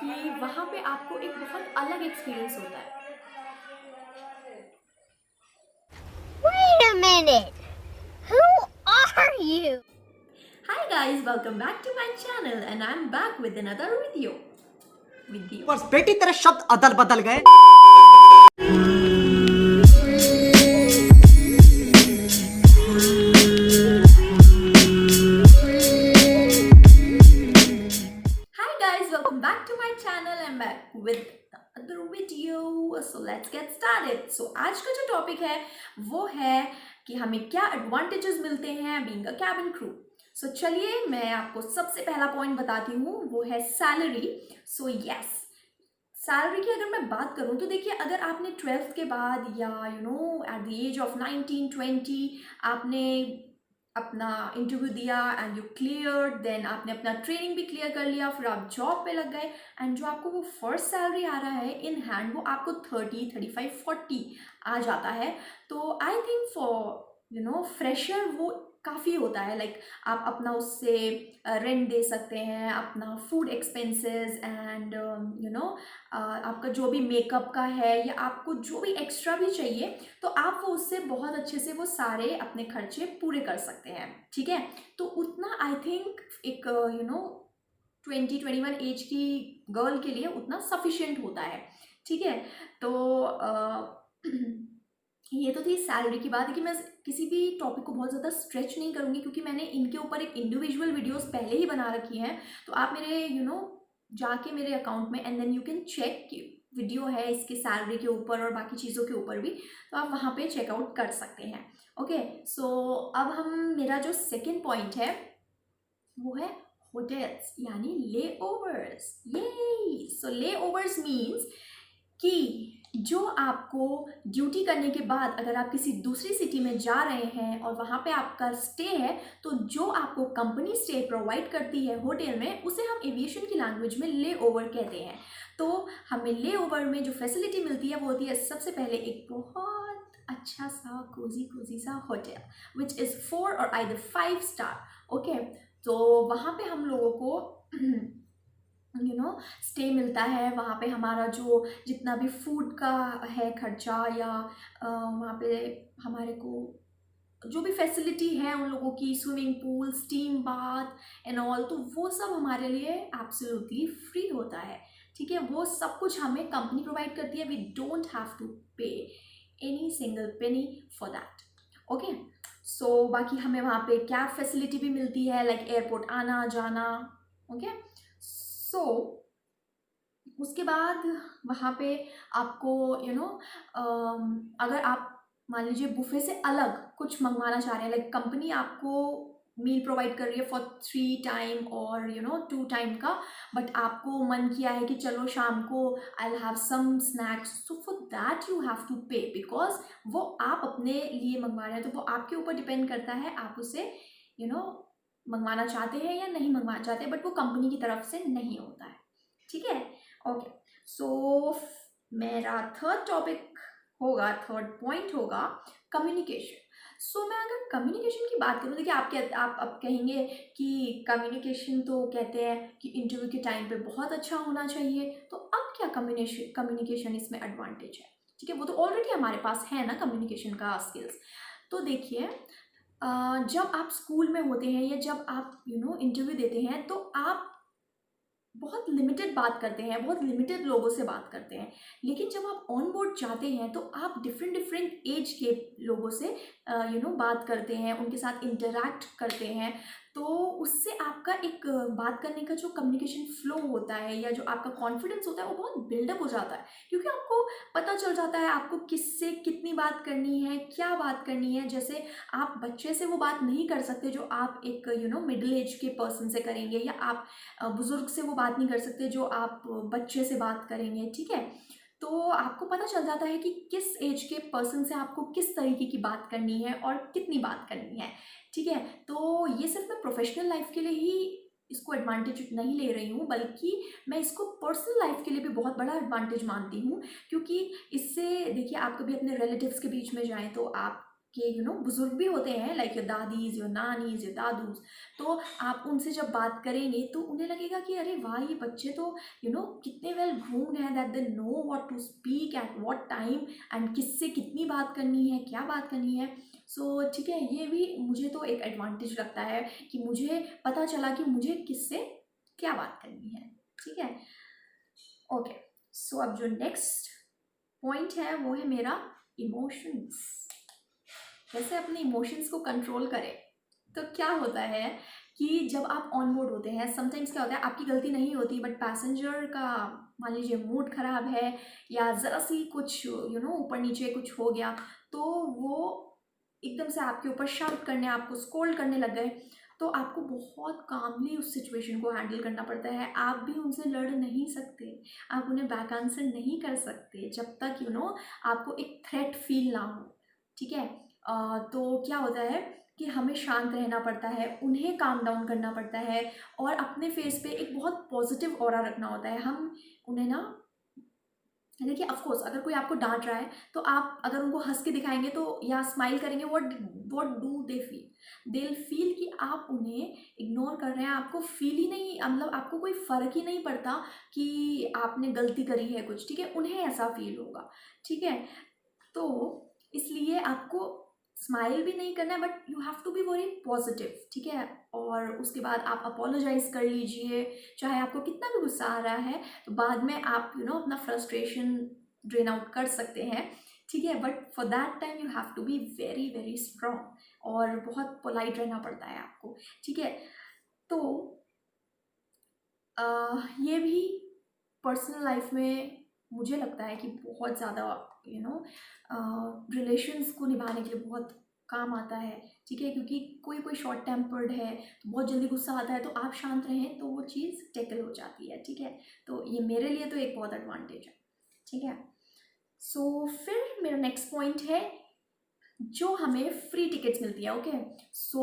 कि वहाँ पे आपको एक बहुत अलग एक्सपीरियंस होता है। Wait a minute. Who are you? Hi guys, welcome back to my channel and I'm back with another video. बस बेटी तेरे शब्द अदल बदल गए। Hi guys, welcome back to my channel. I'm back with another video. So let's get started. So आज का जो टॉपिक है वो है कि हमें क्या एडवांटेजेस मिलते हैं बीइंग अ कैबिन क्रू। सो चलिए मैं आपको सबसे पहला पॉइंट बताती हूँ, वो है सैलरी। सो यस, सैलरी की अगर मैं बात करूँ तो देखिए, अगर आपने 12th के बाद या एट द एज ऑफ 19-20 आपने अपना इंटरव्यू दिया एंड यू क्लियर, देन आपने अपना ट्रेनिंग भी क्लियर कर लिया, फिर आप जॉब पे लग गए एंड जो आपको वो फर्स्ट सैलरी आ रहा है इन हैंड वो आपको 30, 35, 40 आ जाता है। तो आई थिंक फॉर फ्रेशर वो काफ़ी होता है। लाइक आप अपना उससे रेंट दे सकते हैं, अपना फूड एक्सपेंसेस एंड आपका जो भी मेकअप का है या आपको जो भी एक्स्ट्रा भी चाहिए तो आप वो उससे बहुत अच्छे से वो सारे अपने खर्चे पूरे कर सकते हैं। ठीक है, तो उतना आई थिंक एक 20-21 एज की गर्ल के लिए उतना सफिशिएंट होता है। ठीक है, तो ये तो थी सैलरी की बात है कि मैं किसी भी टॉपिक को बहुत ज़्यादा स्ट्रेच नहीं करूँगी क्योंकि मैंने इनके ऊपर एक इंडिविजुअल वीडियोस पहले ही बना रखी हैं। तो आप मेरे जाके मेरे अकाउंट में and then you can check कि वीडियो है इसके सैलरी के ऊपर और बाकी चीज़ों के ऊपर भी, तो आप वहाँ पे चेकआउट कर सकते हैं। ओके, सो अब हम मेरा जो सेकेंड पॉइंट है वो है होटल्स यानी ले ओवर्स। ये सो ले ओवर्स मीन्स कि जो आपको ड्यूटी करने के बाद अगर आप किसी दूसरी सिटी में जा रहे हैं और वहाँ पे आपका स्टे है, तो जो आपको कंपनी स्टे प्रोवाइड करती है होटल में उसे हम एविएशन की लैंग्वेज में ले ओवर कहते हैं। तो हमें ले ओवर में जो फैसिलिटी मिलती है वो होती है सबसे पहले एक बहुत अच्छा सा कोजी सा होटल विच इज़ 4 और आइदर 5 स्टार। ओके, तो वहाँ पे हम लोगों को स्टे मिलता है। वहाँ पे हमारा जो जितना भी फूड का है खर्चा या वहाँ पे हमारे को जो भी फैसिलिटी है उन लोगों की, swimming pool, steam bath and all, तो वो सब हमारे लिए एब्सोल्युटली फ्री होता है। ठीक है, वो सब कुछ हमें कंपनी प्रोवाइड करती है। We don't have to pay any single penny for that. Okay, so बाकी हमें वहाँ पे कैब फैसिलिटी भी मिलती है, लाइक एयरपोर्ट आना जाना। ओके, सो उसके बाद वहाँ पे आपको अगर आप मान लीजिए बुफे से अलग कुछ मंगवाना चाह रहे हैं, लाइक कंपनी आपको मील प्रोवाइड कर रही है फॉर 3 टाइम और 2 टाइम का, बट आपको मन किया है कि चलो शाम को I will have some snacks, so for that you have to pay because वो आप अपने लिए मंगवा रहे हैं। तो वो आपके ऊपर डिपेंड करता है आप उसे मंगवाना चाहते हैं या नहीं मंगवाना चाहते, बट वो कंपनी की तरफ से नहीं होता है। ठीक है, ओके, सो मेरा थर्ड पॉइंट होगा कम्युनिकेशन। सो मैं अगर कम्युनिकेशन की बात करूँ, देखिए आप अब कहेंगे कि कम्युनिकेशन तो कहते हैं कि इंटरव्यू के टाइम पे बहुत अच्छा होना चाहिए, तो अब क्या कम्युनिकेशन इसमें एडवांटेज है? ठीक है, वो तो ऑलरेडी हमारे पास है ना कम्युनिकेशन का स्किल्स। तो देखिए, जब आप स्कूल में होते हैं या जब आप इंटरव्यू देते हैं तो आप बहुत लिमिटेड बात करते हैं, बहुत लिमिटेड लोगों से बात करते हैं। लेकिन जब आप ऑन बोर्ड जाते हैं तो आप डिफरेंट एज के लोगों से बात करते हैं, उनके साथ इंटरैक्ट करते हैं। तो उससे आपका एक बात करने का जो कम्युनिकेशन फ्लो होता है या जो आपका कॉन्फिडेंस होता है वो बहुत बिल्डअप हो जाता है, क्योंकि आपको पता चल जाता है आपको किससे कितनी बात करनी है, क्या बात करनी है। जैसे आप बच्चे से वो बात नहीं कर सकते जो आप एक मिडिल एज के पर्सन से करेंगे, या आप बुजुर्ग से वो बात नहीं कर सकते जो आप बच्चे से बात करेंगे। ठीक है, तो आपको पता चल जाता है कि किस एज के पर्सन से आपको किस तरीके की बात करनी है और कितनी बात करनी है। ठीक है, तो ये सिर्फ मैं प्रोफेशनल लाइफ के लिए ही इसको एडवांटेज नहीं ले रही हूँ, बल्कि मैं इसको पर्सनल लाइफ के लिए भी बहुत बड़ा एडवांटेज मानती हूँ। क्योंकि इससे देखिए, आप कभी अपने रिलेटिव्स के बीच में जाएं तो आप के बुजुर्ग भी होते हैं, लाइक योर दादीज, योर नानीज, योर दादूज, तो आप उनसे जब बात करेंगे तो उन्हें लगेगा कि अरे वाह, ये बच्चे तो कितने वेल ग्रूम्ड हैं, that they know what to speak at what time and किससे कितनी बात करनी है, क्या बात करनी है। सो ठीक है, ये भी मुझे तो एक एडवांटेज लगता है कि मुझे पता चला कि मुझे किससे क्या बात करनी है। ठीक है, ओके। सो अब जो नेक्स्ट पॉइंट है वो है मेरा इमोशंस। कैसे अपने इमोशंस को कंट्रोल करें। तो क्या होता है कि जब आप ऑन बोर्ड होते हैं, समटाइम्स क्या होता है, आपकी गलती नहीं होती बट पैसेंजर का मान लीजिए मूड ख़राब है या ज़रा सी कुछ ऊपर नीचे कुछ हो गया, तो वो एकदम से आपके ऊपर शाउट करने, आपको स्कोल्ड करने लग गए, तो आपको बहुत कामली उस सिचुएशन को हैंडल करना पड़ता है। आप भी उनसे लड़ नहीं सकते, आप उन्हें बैक आंसर नहीं कर सकते जब तक आपको एक थ्रेट फील ना हो। ठीक है, तो क्या होता है कि हमें शांत रहना पड़ता है, उन्हें काम डाउन करना पड़ता है और अपने फेस पे एक बहुत पॉजिटिव ऑरा रखना होता है। हम उन्हें ना, देखिए ऑफकोर्स अगर कोई आपको डांट रहा है तो आप अगर उनको हंस के दिखाएंगे तो या स्माइल करेंगे, what do they feel, they feel कि आप उन्हें इग्नोर कर रहे हैं, आपको फील ही नहीं, मतलब आपको कोई फ़र्क ही नहीं पड़ता कि आपने गलती करी है कुछ। ठीक है, उन्हें ऐसा फील होगा। ठीक है, तो इसलिए आपको स्माइल भी नहीं करना है but you have to be very positive. ठीक है, और उसके बाद आप अपोलोजाइज कर लीजिए, चाहे आपको कितना भी गुस्सा आ रहा है तो बाद में आप अपना फ्रस्ट्रेशन ड्रेन आउट कर सकते हैं। ठीक है, but for that time you have to be very very strong और बहुत पोलाइट रहना पड़ता है आपको। ठीक है, तो ये भी पर्सनल लाइफ में मुझे लगता है कि बहुत ज़्यादा रिलेशंस को निभाने के लिए बहुत काम आता है। ठीक है, क्योंकि कोई कोई शॉर्ट टेम्पर्ड है तो बहुत जल्दी गुस्सा आता है, तो आप शांत रहें तो वो चीज़ टैकल हो जाती है। ठीक है, तो ये मेरे लिए तो एक बहुत एडवांटेज है। ठीक है, सो फिर मेरा नेक्स्ट पॉइंट है जो हमें फ्री टिकट्स मिलती है। ओके, सो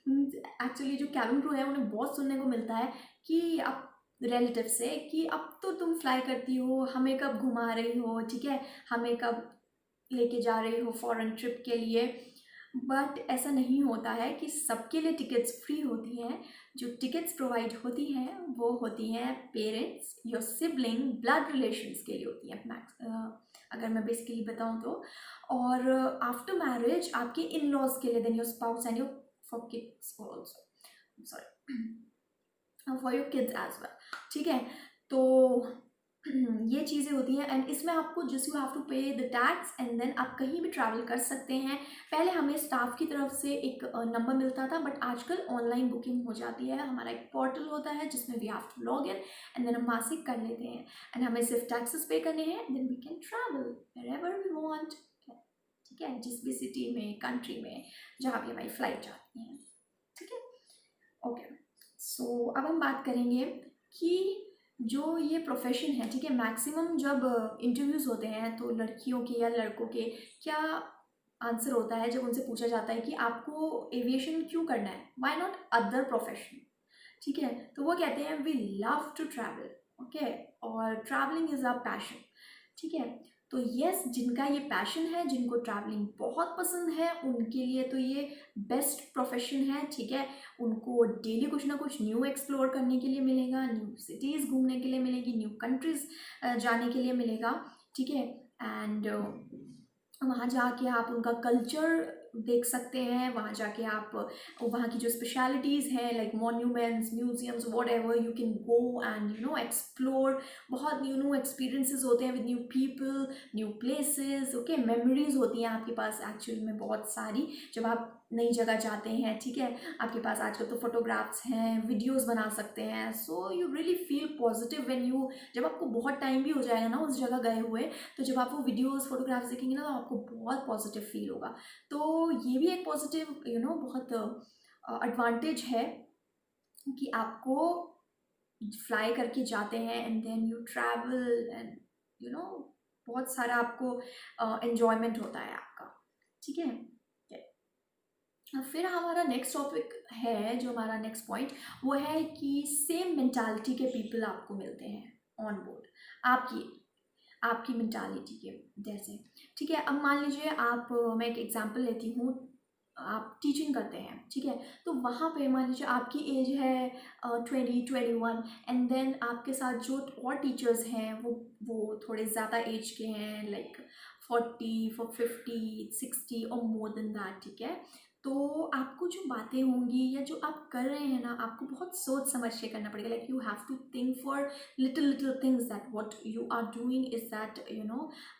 एक्चुअली जो कैबिन क्रू है उन्हें बहुत सुनने को मिलता है कि अब रिलेटिव से कि अब तो तुम फ्लाई करती हो, हमें कब घुमा रही हो, ठीक है, हमें कब लेके जा रही हो फॉरेन ट्रिप के लिए। बट ऐसा नहीं होता है कि सबके लिए टिकट्स फ्री होती हैं। जो टिकट्स प्रोवाइड होती हैं वो होती हैं parents, your sibling, blood relations के लिए होती हैं अगर मैं बेसिकली बताऊँ तो। और आफ्टर मैरिज आपके इन लॉज के लिए, then your spouse and your for kids also, sorry, for your kids as well. ठीक है, तो ये चीज़ें होती हैं एंड इसमें आपको जस्ट यू हैव टू पे द टैक्स एंड देन आप कहीं भी ट्रैवल कर सकते हैं। पहले हमें स्टाफ की तरफ से एक नंबर मिलता था बट आजकल ऑनलाइन बुकिंग हो जाती है। हमारा एक पोर्टल होता है जिसमें we have to log in and then हम मासिक कर लेते हैं एंड हमें सिर्फ टैक्सेस पे करने हैं, then we can travel wherever we want. ठीक है, जिस भी सिटी में, कंट्री में, जहाँ भी हमारी फ्लाइट जाती हैं। ठीक है, ओके। सो अब हम बात करेंगे कि जो ये प्रोफेशन है, ठीक है, मैक्सिमम जब इंटरव्यूज़ होते हैं तो लड़कियों के या लड़कों के क्या आंसर होता है जब उनसे पूछा जाता है कि आपको एविएशन क्यों करना है, व्हाई नॉट अदर प्रोफेशन। ठीक है, तो वो कहते हैं we love to travel. Okay, और ट्रैवलिंग इज़ अ पैशन। ठीक है, तो यस, जिनका ये पैशन है, जिनको ट्रैवलिंग बहुत पसंद है, उनके लिए तो ये बेस्ट प्रोफेशन है। ठीक है, उनको डेली कुछ ना कुछ न्यू एक्सप्लोर करने के लिए मिलेगा, न्यू सिटीज़ घूमने के लिए मिलेगी, न्यू कंट्रीज़ जाने के लिए मिलेगा। ठीक है, एंड वहाँ जाके आप उनका कल्चर देख सकते हैं, वहाँ जाके आप वहाँ की जो स्पेशलिटीज़ हैं like monuments, museums, what ever, you can go and explore. बहुत न्यू एक्सपीरियंसेस होते हैं with new people, new places. Okay, memories होती हैं आपके पास एक्चुअली में बहुत सारी जब आप नई जगह जाते हैं। ठीक है, आपके पास आजकल तो फोटोग्राफ्स हैं, वीडियोस बना सकते हैं, so you really feel positive when you, जब आपको बहुत टाइम भी हो जाएगा ना उस जगह गए हुए, तो जब आप वो वीडियोस फोटोग्राफ्स देखेंगे ना तो आपको बहुत पॉजिटिव फील होगा। तो ये भी एक पॉजिटिव बहुत एडवांटेज है कि आपको फ्लाई करके जाते हैं and then you travel and बहुत सारा आपको एन्जॉयमेंट होता है आपका। ठीक है, फिर हमारा नेक्स्ट टॉपिक है, जो हमारा नेक्स्ट पॉइंट वो है कि सेम मेंटालिटी के पीपल आपको मिलते हैं ऑन बोर्ड। आपकी आपकी मेंटालिटी के जैसे, ठीक है। अब मान लीजिए आप, मैं एक एग्जांपल लेती हूँ, आप टीचिंग करते हैं, ठीक है, तो वहाँ पे मान लीजिए आपकी एज है 20-21, एंड देन आपके साथ जो और टीचर्स हैं वो थोड़े ज़्यादा एज के हैं, लाइक 40, 50, 60 और मोर देन दैट, ठीक है। तो आपको जो बातें होंगी या जो आप कर रहे हैं ना, आपको बहुत सोच समझ के करना पड़ेगा, like you have to think for little things, that what you are doing is that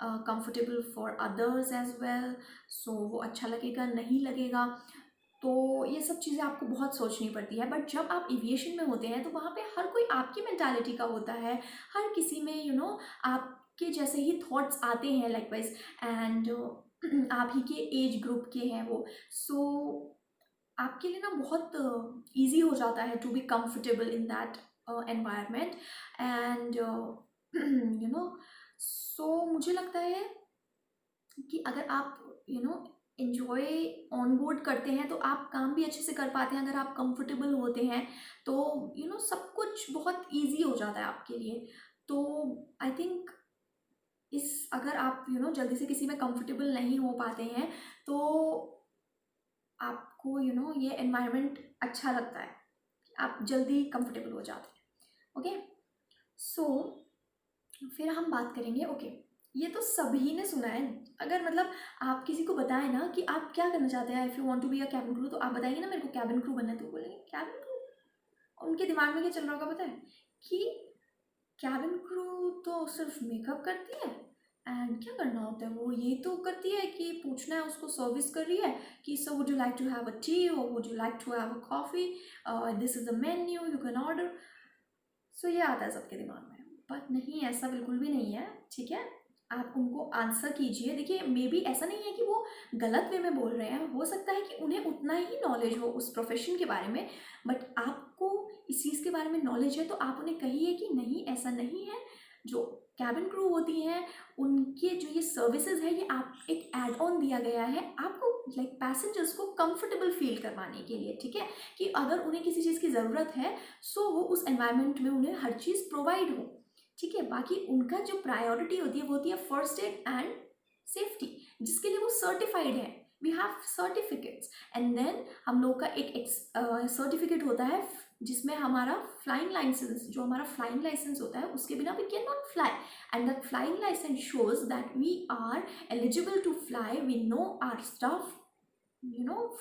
comfortable for others as well, so वो अच्छा लगेगा नहीं लगेगा। तो ये सब चीज़ें आपको बहुत सोचनी पड़ती है। बट जब आप एविएशन में होते हैं तो वहाँ पे हर कोई आपकी मेंटालिटी का होता है, हर किसी में आपके जैसे ही थॉट्स आते हैं लाइकवाइज, एंड आप ही के एज ग्रुप के हैं वो, सो आपके लिए ना बहुत ईजी हो जाता है to be comfortable in that environment, and so मुझे लगता है कि अगर आप एंजॉय ऑन बोर्ड करते हैं तो आप काम भी अच्छे से कर पाते हैं। अगर आप कंफर्टेबल होते हैं तो सब कुछ बहुत इजी हो जाता है आपके लिए। तो आई थिंक अगर आप जल्दी से किसी में कंफर्टेबल नहीं हो पाते हैं तो आपको ये एनवायरनमेंट अच्छा लगता है, आप जल्दी कंफर्टेबल हो जाते हैं। ओके, सो फिर हम बात करेंगे। ओके, ये तो सभी ने सुना है। अगर मतलब आप किसी को बताएं ना कि आप क्या करना चाहते हैं, if you want to be a cabin crew, तो आप बताएंगे ना मेरे को कैबिन क्रू बनना है, तो बोलेंगे कैबिन क्रू। उनके दिमाग में क्या चल रहा होगा पता है, कि कैबिन क्रू तो सिर्फ मेकअप करती है, एंड क्या करना होता है, वो ये तो करती है कि पूछना है उसको, सर्विस कर रही है कि so would you like to have a tea और would you like to have a coffee, this is the menu, you can order. So ये आता है सबके दिमाग में, बट नहीं, ऐसा बिल्कुल भी नहीं है, ठीक है। आप उनको आंसर कीजिए। देखिए, मे बी ऐसा नहीं है कि वो गलत वे में बोल रहे हैं, हो सकता है कि उन्हें उतना ही नॉलेज हो उस प्रोफेशन के बारे में, बट आपको इस चीज़ के बारे में नॉलेज है, तो आप उन्हें कहिए कि नहीं, ऐसा नहीं है। जो कैबिन क्रू होती हैं उनके जो ये सर्विसेज है, ये आप एक एड ऑन दिया गया है आपको, लाइक पैसेंजर्स को कंफर्टेबल फील करवाने के लिए, ठीक है, कि अगर उन्हें किसी चीज़ की ज़रूरत है सो वो उस एनवायरनमेंट में उन्हें हर चीज़ प्रोवाइड हो, ठीक है। बाकी उनका जो प्रायोरिटी होती है वो होती है फर्स्ट एड एंड सेफ्टी, जिसके लिए वो सर्टिफाइड है। We have certificates, and then हम लोग का एक सर्टिफिकेट होता है जिसमें हमारा फ्लाइंग लाइसेंस, जो हमारा फ्लाइंग लाइसेंस होता है उसके बिना we can not fly, and that flying licence shows that we are eligible to fly, we know our stuff,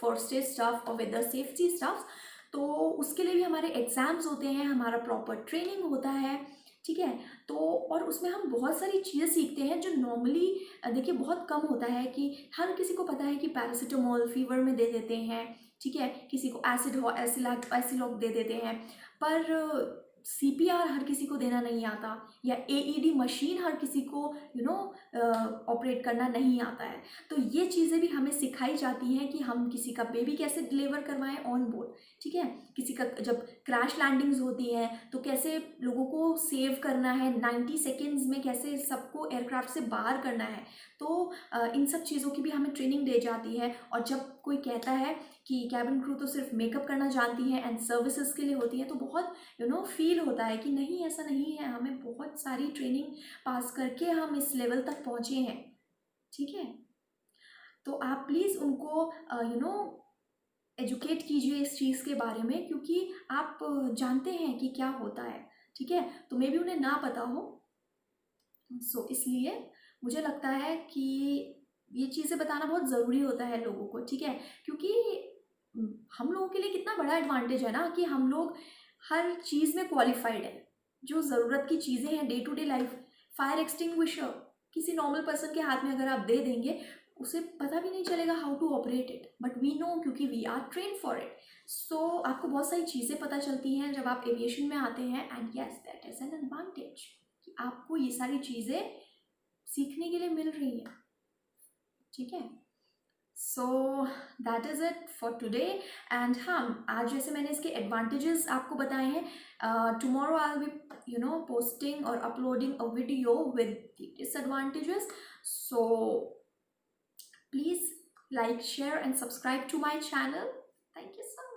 first aid stuff और विद द सेफ्टी स्टफ। तो उसके लिए भी हमारे एग्जाम्स होते हैं, हमारा प्रॉपर ट्रेनिंग होता है, ठीक है। तो और उसमें हम बहुत सारी चीज़ें सीखते हैं जो नॉर्मली देखिए बहुत कम होता है, कि हर किसी को पता है कि पैरासीटामोल फीवर में दे देते हैं, ठीक है, किसी को एसिलॉक दे देते हैं, पर सीपीआर हर किसी को देना नहीं आता, या एईडी मशीन हर किसी को ऑपरेट करना नहीं आता है। तो ये चीज़ें भी हमें सिखाई जाती हैं कि हम किसी का बेबी कैसे डिलीवर करवाएं ऑन बोर्ड, ठीक है। किसी का जब क्रैश लैंडिंग्स होती हैं तो कैसे लोगों को सेव करना है, 90 सेकेंड्स में कैसे सबको एयरक्राफ्ट से बाहर करना है। तो इन सब चीज़ों की भी हमें ट्रेनिंग दी जाती है। और जब कोई कहता है कि कैबिन क्रू तो सिर्फ मेकअप करना जानती है एंड सर्विसेज के लिए होती है, तो बहुत फील होता है कि नहीं, ऐसा नहीं है, हमें बहुत सारी ट्रेनिंग पास करके हम इस लेवल तक पहुँचे हैं, ठीक है। तो आप प्लीज़ उनको एजुकेट कीजिए इस चीज़ के बारे में, क्योंकि आप जानते हैं कि क्या होता है, ठीक है, तो मे भी उन्हें ना पता हो। सो इसलिए मुझे लगता है कि ये चीज़ें बताना बहुत ज़रूरी होता है लोगों को, ठीक है, क्योंकि हम लोगों के लिए कितना बड़ा एडवांटेज है ना कि हम लोग हर चीज़ में क्वालिफाइड है। जो ज़रूरत की चीज़ें हैं day to day life, fire extinguisher किसी नॉर्मल पर्सन के हाथ में अगर आप दे देंगे, उसे पता भी नहीं चलेगा how to operate it, but we know, क्योंकि we are train for it. So आपको बहुत सारी चीज़ें पता चलती हैं जब आप एविएशन में आते हैं, and yes, that is an advantage कि आपको ये सारी चीज़ें सीखने के लिए मिल रही हैं, ठीक है। So that is it for today. And हाँ, आज जैसे मैंने इसके एडवांटेजेस आपको बताए हैं, tomorrow I will be posting और uploading a video with the disadvantages. So please like, share and subscribe to my channel. Thank you so much.